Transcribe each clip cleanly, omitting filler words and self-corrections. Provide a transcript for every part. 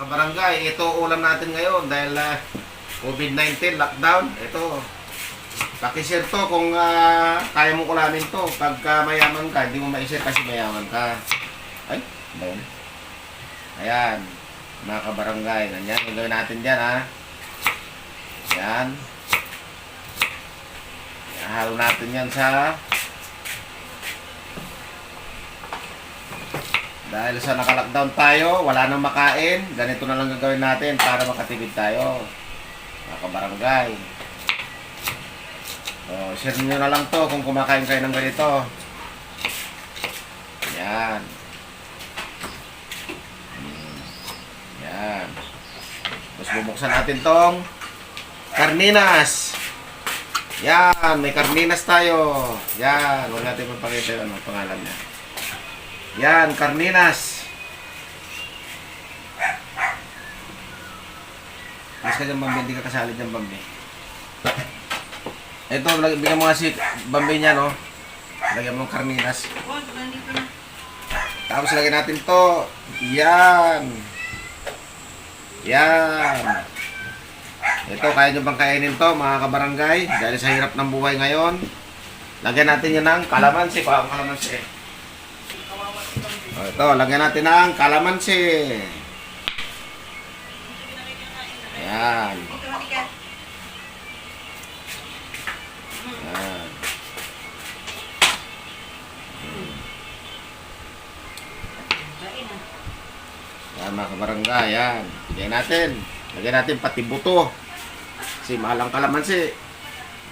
kabarangay, ito ulam natin ngayon dahil COVID-19 lockdown. Ito, pakishare to kung kaya mo ulamin to. Pagka mayaman ka, hindi mo ma-share kasi mayaman ka. Ay, ba yun? Ayan, mga kabarangay, ganyan. Gagawin natin dyan, ha. Ayan. Halo natin yan sa... Dahil sa naka-lockdown tayo, wala nang makain. Ganito na lang gagawin natin para makatipid tayo. Mga kabarangay. So, share nyo na lang to kung kumakain kayo ng ganito. Yan. Yan. Tapos bubuksan natin tong karninas. Yan, may karninas tayo. Yan, huwag natin magpakita yung pangalan niya. Yan, karninas. Mas ka dyan, Bambi. Hindi ka kasali dyan, Bambi. Ito, bigyan mo nga si Bambi niya, no? Lagyan mo ng karninas. Tapos lagyan natin to. Yan. Yan. Ito, kaya nyo bang kainin to, mga kabarangay? Dahil sa hirap ng buhay ngayon. Lagyan natin yan ng kalamansi. Kalamansi. Ito, lagyan natin ng kalamansi. Ayan. Ayan. Ayan, mga kabarangay. Ayan. Lagyan natin pati buto. Kasi mahal ang kalamansi.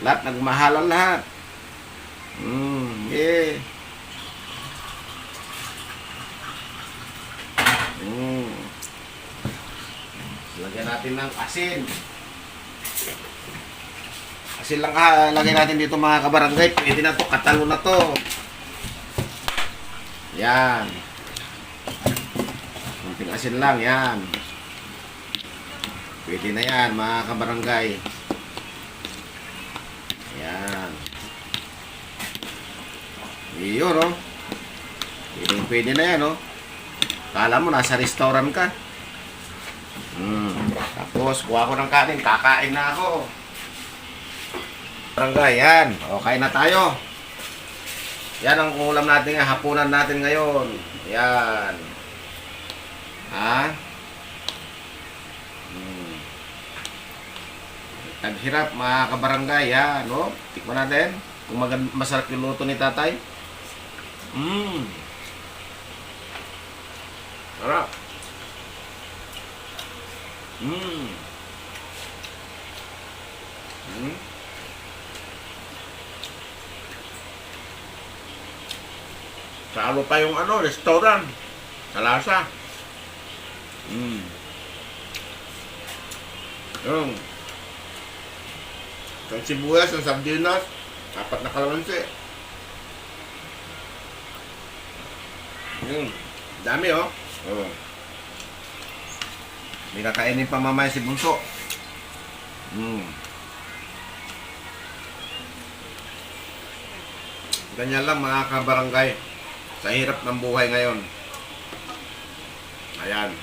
Lahat, nagmahalan lahat. Yeah. Lagyan natin ng asin. Asin lang lagyan natin dito, mga kabarangay. Pwede na to, katalo na to. Yan. Kunting asin lang, yan. Pwede na yan, mga kabarangay. Yan. Iyon, no? Pwede na yan, no? Kala mo, nasa restaurant ka. Tapos, kuha ko ng kanin. Kakain na ako. Barangay, yan. O, kain na tayo. Yan ang ulam natin, hapunan natin ngayon. Yan. Ha? Taghirap, mga kabarangay. Yan, no? Tikman natin. Kung masarap yung luto ni tatay. Sarap. Salo pa yung restaurant. Sa lasa. Yung sibuyas, yung sardinas, 4 na kalamansi. Dami, oh. May kakainin pa mamaya si Bunso. Ganyan lang, mga kabarangay. Sa hirap ng buhay ngayon. Ayan.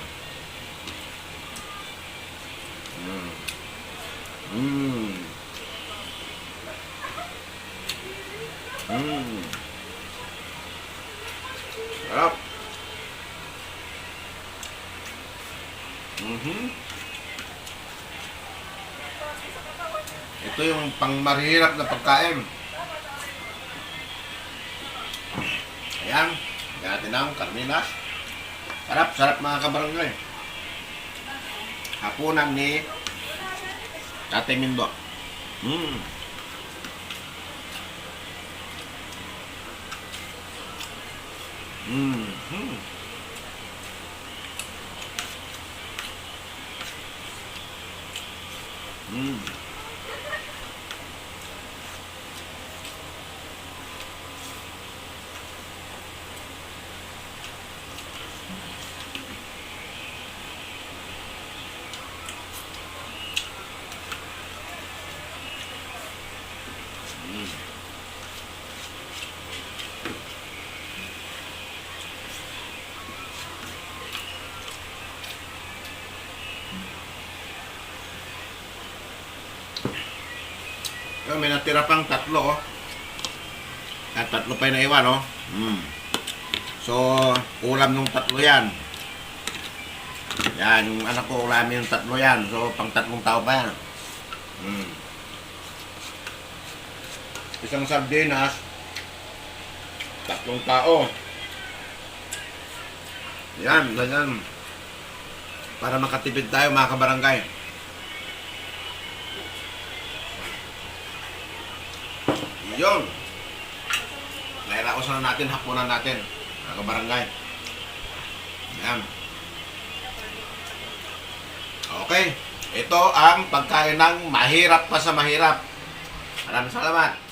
Sarap. Ito yung pangmarihirap na pagkain. Ayan. Lagyan natin ng karninas. Sarap, sarap, mga kabarangay. Hapunan ni Tatay Mindo. Yung may natira pang tatlo, oh. At tatlo pa yung naiwan, oh. So, ulam nung tatlo yan. Yan, yung anak ko ulamin yung tatlo yan. So, pang tatlong tao pa yan. Isang sardinas, tatlong tao. Yan, ganyan. Para makatipid tayo mga kabarangay. Yun. Nairaos na natin, hapunan natin mga kabarangay. Yan. Okay. Ito ang pagkain ng mahirap pa sa mahirap. Maraming salamat.